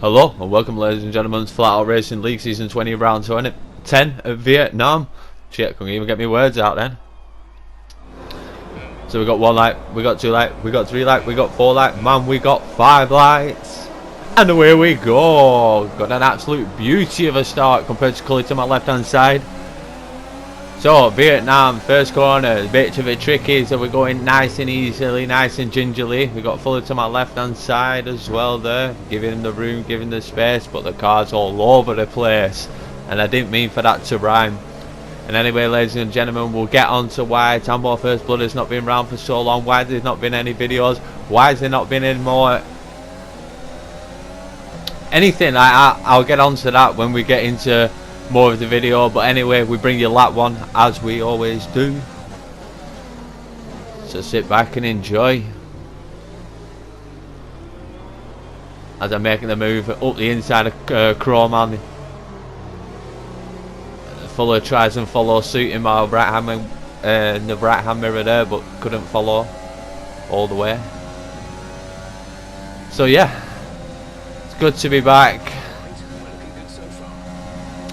Hello and welcome, ladies and gentlemen, to FlatOutRacing League Season 20 Round 10 at Vietnam. Shit, couldn't even get me words out then. So we got 1 light, we got 2 light, we got 3 light, we got 4 light, man, we got 5 lights. And away we go. Got an absolute beauty of a start compared to Cully to my left hand side. So Vietnam, first corner, a bit of a tricky, so we're going nice and easily, nice and gingerly. We got Fuller to my left hand side as well there, giving him the room, giving the space, but the car's all over the place, and I didn't mean for that to rhyme. And anyway, ladies and gentlemen, we'll get on to why Tambo First Blood has not been around for so long, why there's not been any videos, why has there not been any more anything. I'll get on to that when we get into more of the video, but anyway, we bring you lap 1 as we always do, so sit back and enjoy as I'm making the move up the inside of Crowman. Fuller tries and follow suit in my right hand, the right hand mirror there, but couldn't follow all the way. So yeah, it's good to be back.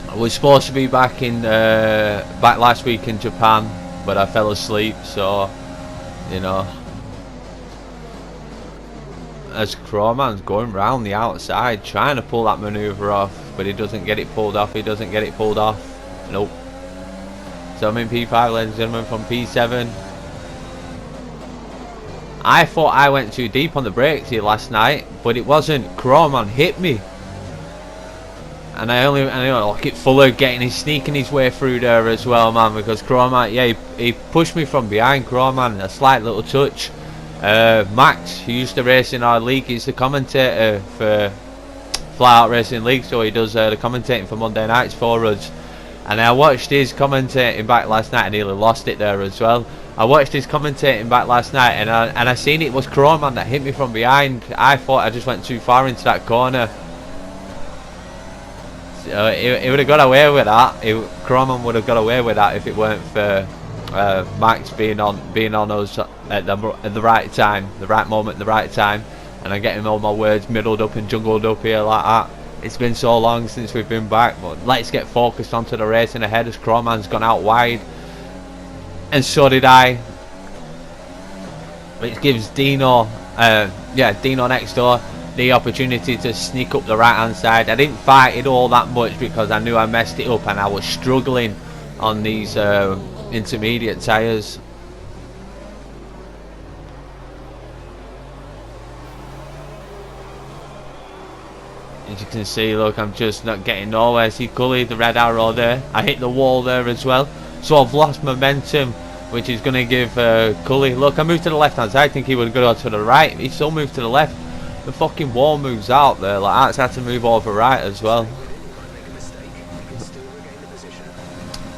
I was supposed to be back last week in Japan, but I fell asleep, so you know, as Crowman's going round the outside trying to pull that manoeuvre off, but he doesn't get it pulled off, nope. So I'm in P5, ladies and gentlemen, from P7. I thought I went too deep on the brakes here last night, but it wasn't. Crowman hit me. And I look at Fuller sneaking his way through there as well, man, because Crowman, yeah, he pushed me from behind. Crowman, a slight little touch. Max, who used to race in our league, he's the commentator for FlatOutRacing League, so he does the commentating for Monday nights for us. And I watched his commentating back last night, and nearly lost it there as well. I watched his commentating back last night, and I seen it was Crowman that hit me from behind. I thought I just went too far into that corner. He would have got away with that. Crowman would have got away with that if it weren't for Max being on us at the right time, the right moment, the right time, and I'm getting all my words middled up and jungled up here like that. It's been so long since we've been back, but let's get focused onto the racing ahead as Crowman's gone out wide, and so did I. Which gives Dino next door the opportunity to sneak up the right hand side. I didn't fight it all that much because I knew I messed it up and I was struggling on these intermediate tyres. As you can see, look, I'm just not getting nowhere. See Cully, the red arrow there, I hit the wall there as well, so I've lost momentum, which is going to give Cully, look, I moved to the left hand side, I think he would go to the right, he still moved to the left. The fucking wall moves out there, like that's had to move over right as well.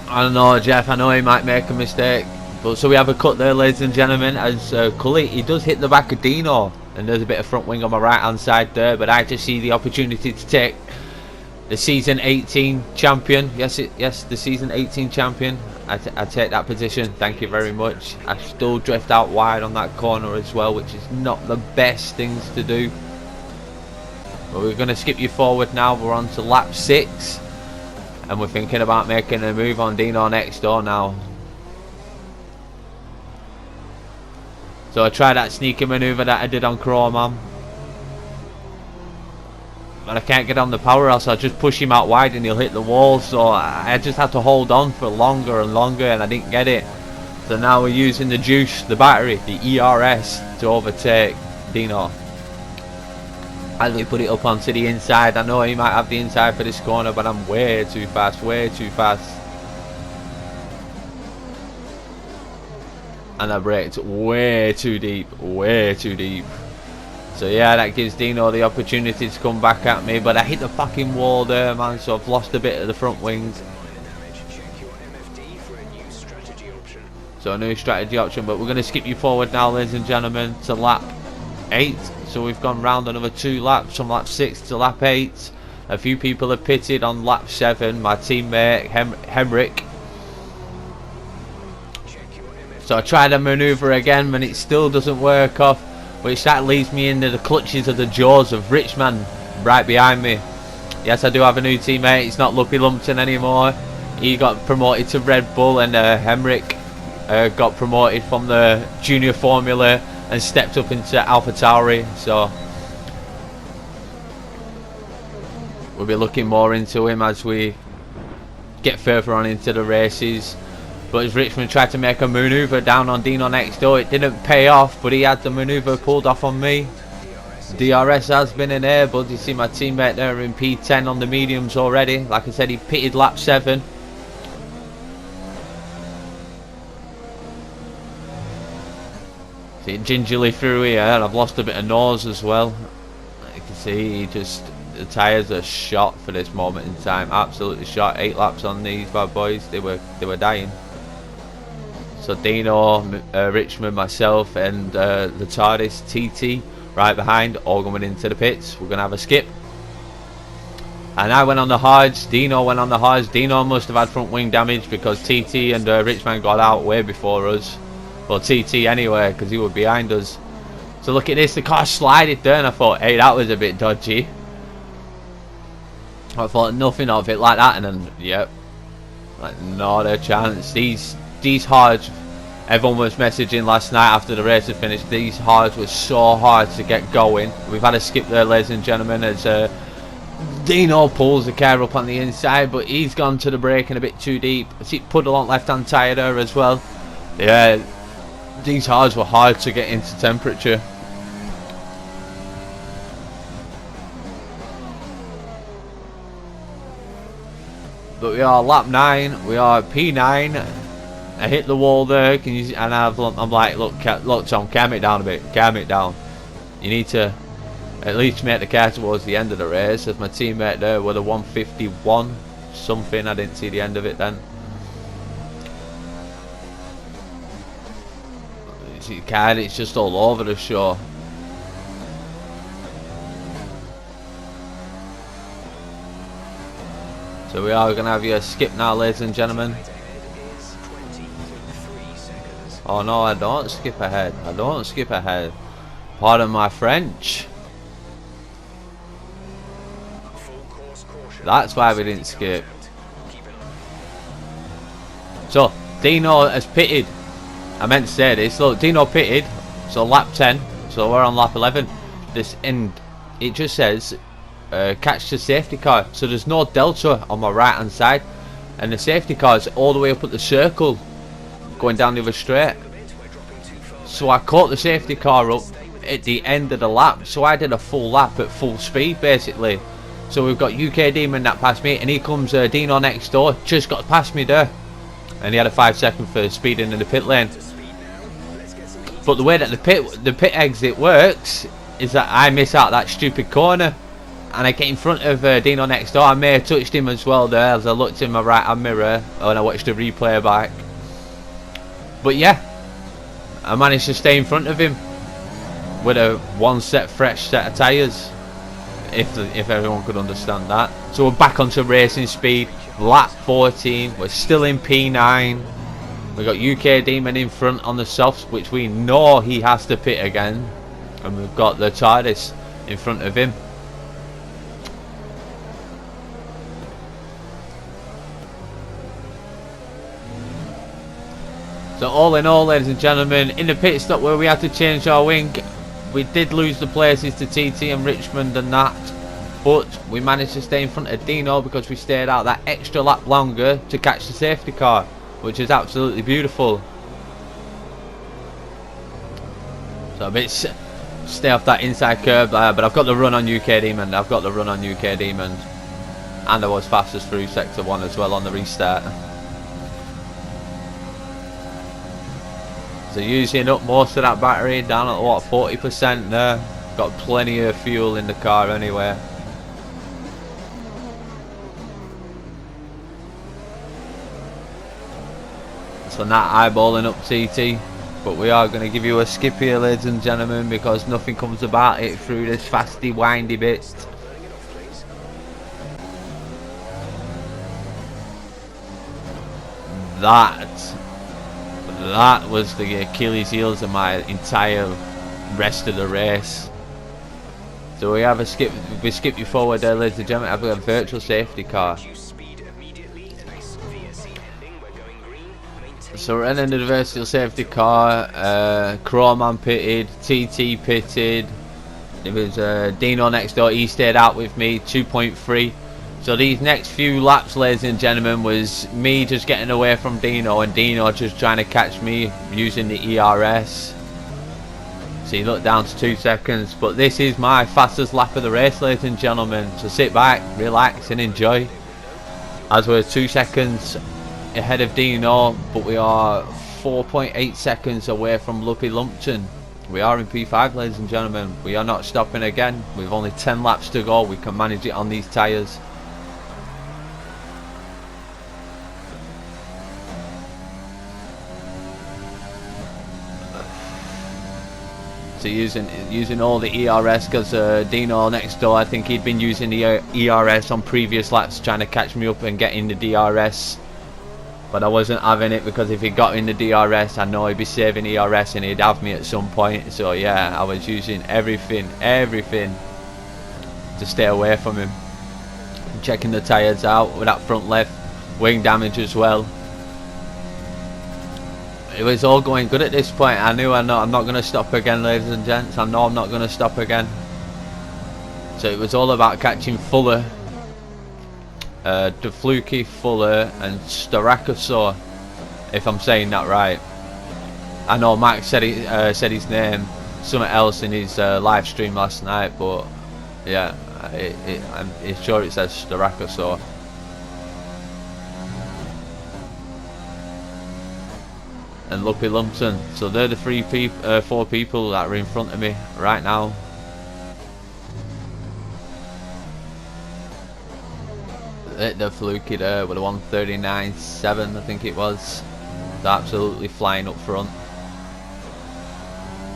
I don't know, Jeff, I know he might make a mistake, but so we have a cut there, ladies and gentlemen, as Cully, he does hit the back of Dino, and there's a bit of front wing on my right hand side there, but I just see the opportunity to take the season 18 champion. Yes, the season 18 champion. I take that position, thank you very much. I still drift out wide on that corner as well, which is not the best things to do. But we're going to skip you forward now. We're on to lap 6, and we're thinking about making a move on Dino next door now. So I tried that sneaking manoeuvre that I did on Crowman, but I can't get on the power, else I'll just push him out wide and he'll hit the wall. So I just had to hold on for longer and longer, and I didn't get it. So now we're using the juice, the battery, the ERS, to overtake Dino as we put it up onto the inside. I know he might have the inside for this corner, but I'm way too fast, and I braked way too deep. So yeah, that gives Dino the opportunity to come back at me, but I hit the fucking wall there, man, so I've lost a bit of the front wings. So a new strategy option, but we're going to skip you forward now, ladies and gentlemen, to lap 8. So we've gone round another 2 laps, from lap 6 to lap 8. A few people have pitted on lap 7, my teammate Hemrick. So I tried a manoeuvre again, and it still doesn't work off, which that leaves me into the clutches of the jaws of Richman right behind me. Yes, I do have a new teammate. It's not Lumpy Lumpton anymore. He got promoted to Red Bull, and Hemrick got promoted from the Junior Formula and stepped up into AlphaTauri. So we'll be looking more into him as we get further on into the races. But as Richmond tried to make a manoeuvre down on Dino next door, it didn't pay off, but he had the manoeuvre pulled off on me. DRS has been in air, but you see my teammate there in P10 on the mediums already. Like I said, he pitted lap 7. See it gingerly through here, and I've lost a bit of nose as well. You can see the tyres are shot for this moment in time. Absolutely shot. 8 laps on these bad boys. They were dying. So Dino, Richmond, myself, and the TARDIS TT right behind, all going into the pits. We're gonna have a skip. And I went on the hards. Dino went on the hards. Dino must have had front wing damage because TT and Richmond got out way before us. Well, TT anyway, because he was behind us. So look at this. The car slided there, and I thought, hey, that was a bit dodgy. I thought nothing of it like that, and then yep, like not a chance. These hards, everyone was messaging last night after the race had finished. These hards were so hard to get going. We've had a skip there, ladies and gentlemen, as Dino pulls the car up on the inside, but he's gone to the braking a bit too deep. I see puddle on left hand tyre there as well. Yeah, these hards were hard to get into temperature. But we are lap 9. We are P9. I hit the wall there. Can you see? And I'm like, look, Tom, calm it down a bit. Calm it down. You need to at least make the car towards the end of the race. As my teammate there with a 151 something. I didn't see the end of it then. You see the car, it's just all over the show. So we are going to have you a skip now, ladies and gentlemen. Oh no, I don't skip ahead. I don't skip ahead. Pardon my French. That's why we didn't skip. So, Dino has pitted. I meant to say this. Look, Dino pitted. So lap 10. So we're on lap 11. This end, it just says catch the safety car. So there's no delta on my right hand side, and the safety car is all the way up at the circle going down the other straight. So I caught the safety car up at the end of the lap, so I did a full lap at full speed basically. So we've got UK Demon that passed me, and here comes Dino next door, just got past me there, and he had a 5 second for speeding in the pit lane. But the way that the pit exit works is that I miss out that stupid corner, and I get in front of Dino next door. I may have touched him as well there as I looked in my right hand mirror when I watched the replay back. But yeah, I managed to stay in front of him with a fresh set of tyres, if everyone could understand that. So we're back onto racing speed, lap 14. We're still in P9. We got UK Demon in front on the softs, which we know he has to pit again, and we've got the TARDIS in front of him. So all in all, ladies and gentlemen, in the pit stop where we had to change our wing, we did lose the places to TT and Richmond and that, but we managed to stay in front of Dino because we stayed out that extra lap longer to catch the safety car, which is absolutely beautiful. So a bit stay off that inside curve there, but I've got the run on UK Demon. I've got the run on UK Demon, and I was fastest through sector 1 as well on the restart. So using up most of that battery, down at what, 40% there. Got plenty of fuel in the car anyway. So not eyeballing up TT, but we are going to give you a skip here, ladies and gentlemen, because nothing comes about it through this fasty windy bit. That was the Achilles heels of my entire rest of the race. So we have a skip. We skip you forward there, ladies and gentlemen. Have a virtual safety car. So we're entering the virtual safety car. Crowman pitted, TT pitted. It was Dino next door. He stayed out with me. 2.3. So these next few laps, ladies and gentlemen, was me just getting away from Dino, and Dino just trying to catch me using the ERS. So you look down to 2 seconds, but this is my fastest lap of the race, ladies and gentlemen. So sit back, relax and enjoy. As we're 2 seconds ahead of Dino, but we are 4.8 seconds away from Lumpy Lumpton. We are in P5, ladies and gentlemen. We are not stopping again. We've only 10 laps to go. We can manage it on these tyres. So using all the ERS, because Dino next door, I think he'd been using the ERS on previous laps trying to catch me up and get in the DRS, but I wasn't having it, because if he got in the DRS I know he'd be saving ERS and he'd have me at some point. So yeah, I was using everything to stay away from him. Checking the tyres out with that front left wing damage as well. It was all going good at this point. I know I'm not going to stop again, ladies and gents. I know I'm not going to stop again. So it was all about catching Fuller, DeFluke, Fuller and Starakasaur, if I'm saying that right. I know Max said his name something else in his live stream last night, but yeah, I'm sure it says Starakasaur. And Lumpy Lumpton. So they're the four people that are in front of me right now. The Fluky there with a 139.7, I think it was. They're absolutely flying up front.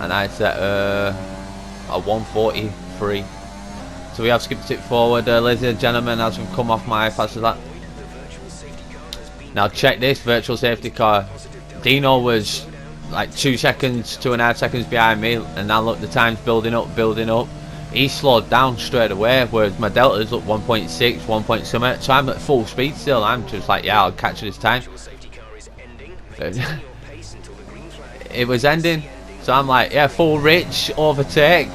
And I set a 143. So we have skipped it forward, ladies and gentlemen, as we've come off my fastest lap. Now check this virtual safety car. Dino was like 2.5 seconds behind me, and now look, the time's building up. He slowed down straight away, whereas my delta's up 1.6, 1 point something. So I'm at full speed still. I'm just like, yeah, I'll catch this time. It was ending, so I'm like, yeah, full rich overtake.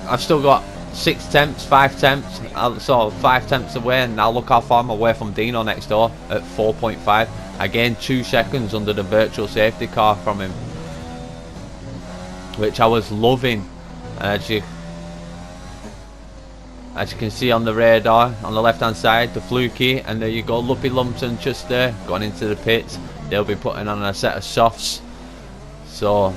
I've still got 6 tenths, 5 tenths, so 5 tenths away, and now look how far I'm away from Dino next door at 4.5. Again, 2 seconds under the virtual safety car from him, which I was loving. As you can see on the radar on the left hand side, the Fluky, and there you go, Lumpy Lumpton just there going into the pits. They'll be putting on a set of softs. So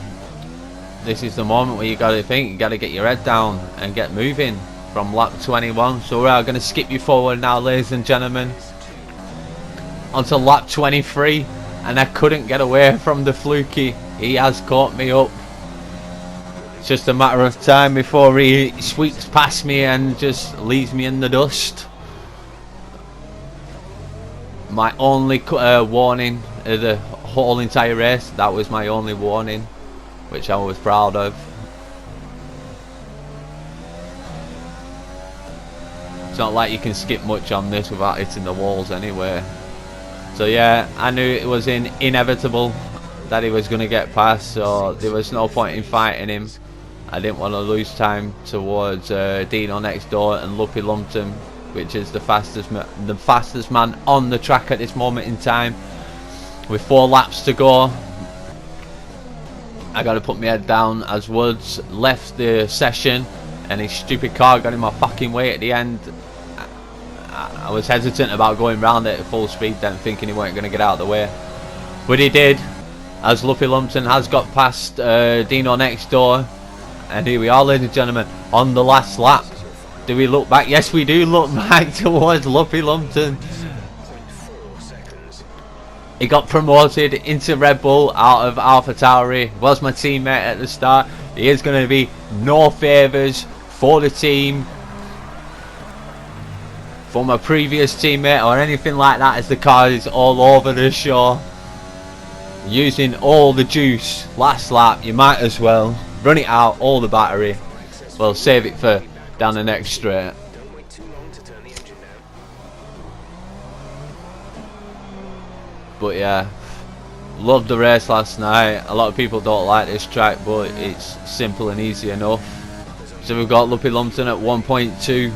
this is the moment where you got to think, you got to get your head down and get moving from lap 21. So we are going to skip you forward now, ladies and gentlemen, onto lap 23, and I couldn't get away from the Fluky. He has caught me up. It's just a matter of time before he sweeps past me and just leaves me in the dust. My only warning of the whole entire race, that was my only warning, which I was proud of. It's not like you can skip much on this without hitting the walls anyway. So yeah, I knew it was inevitable that he was going to get past, so there was no point in fighting him. I didn't want to lose time towards Dino next door and Lumpy Lumpton, which is the fastest man on the track at this moment in time. With 4 laps to go, I got to put my head down as Woods left the session and his stupid car got in my fucking way at the end. I was hesitant about going round it at full speed then, thinking he weren't going to get out of the way, but he did, as Lumpy Lumpton has got past Dino next door. And here we are, ladies and gentlemen, on the last lap. Do we look back? Yes, we do look back towards Lumpy Lumpton. He got promoted into Red Bull out of AlphaTauri. Was my teammate at the start. He is going to be no favours for the team from a previous teammate or anything like that, as the car is all over the show. Using all the juice last lap, you might as well run it out, all the battery. Well, save it for down the next straight. Don't wait too long to turn the engine down. But yeah, loved the race last night. A lot of people don't like this track, but it's simple and easy enough. So we've got Lumpy Lumpton at 1.2,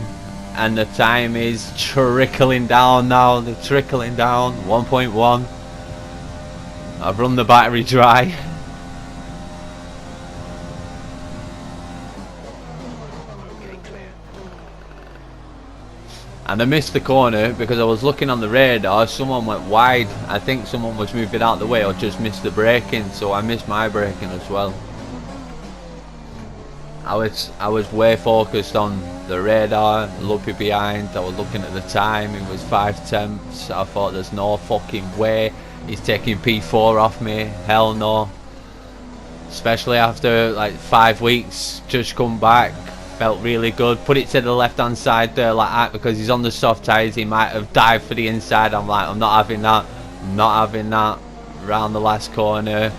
and the time is trickling down now. They're trickling down. 1.1. I've run the battery dry. And I missed the corner because I was looking on the radar. Someone went wide. I think someone was moving out the way or just missed the braking, so I missed my braking as well. I was way focused on the radar, Lumpy behind. I was looking at the time. It was 5 tenths. I thought there's no fucking way he's taking P4 off me. Hell no. Especially after like 5 weeks, just come back. Felt really good. Put it to the left hand side there like that because he's on the soft tyres. He might have dived for the inside. I'm like, I'm not having that. I'm not having that. Round the last corner.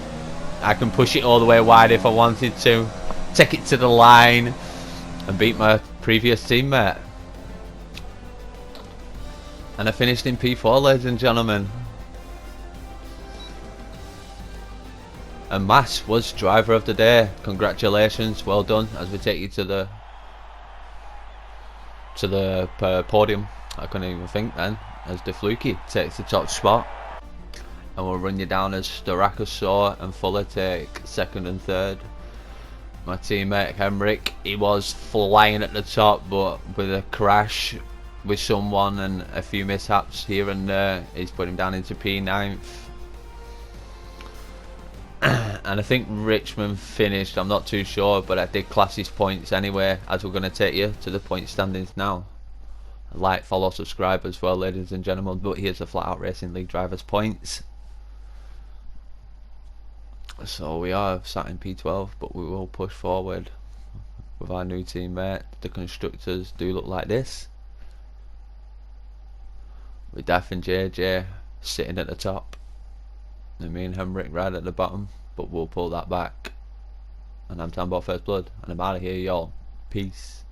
I can push it all the way wide if I wanted to. Take it to the line and beat my previous teammate. And I finished in P4, ladies and gentlemen. And Mass was driver of the day. Congratulations, well done. As we take you to the podium. I couldn't even think then. As DeFluky takes the top spot, and we'll run you down as Starakasaw and Fuller take second and third. My teammate Henrik, he was flying at the top, but with a crash with someone and a few mishaps here and there, he's put him down into P9th. And I think Richmond finished, I'm not too sure, but I did class his points anyway, as we're going to take you to the point standings now. Like, follow, subscribe as well, ladies and gentlemen. But here's the Flat Out Racing League drivers' points. So we are sat in P12, but we will push forward with our new teammate. The constructors do look like this, with Daff and JJ sitting at the top, and me and Henrik right at the bottom. But we'll pull that back. And I'm Tambo First Blood, and I'm out of here, y'all. Peace.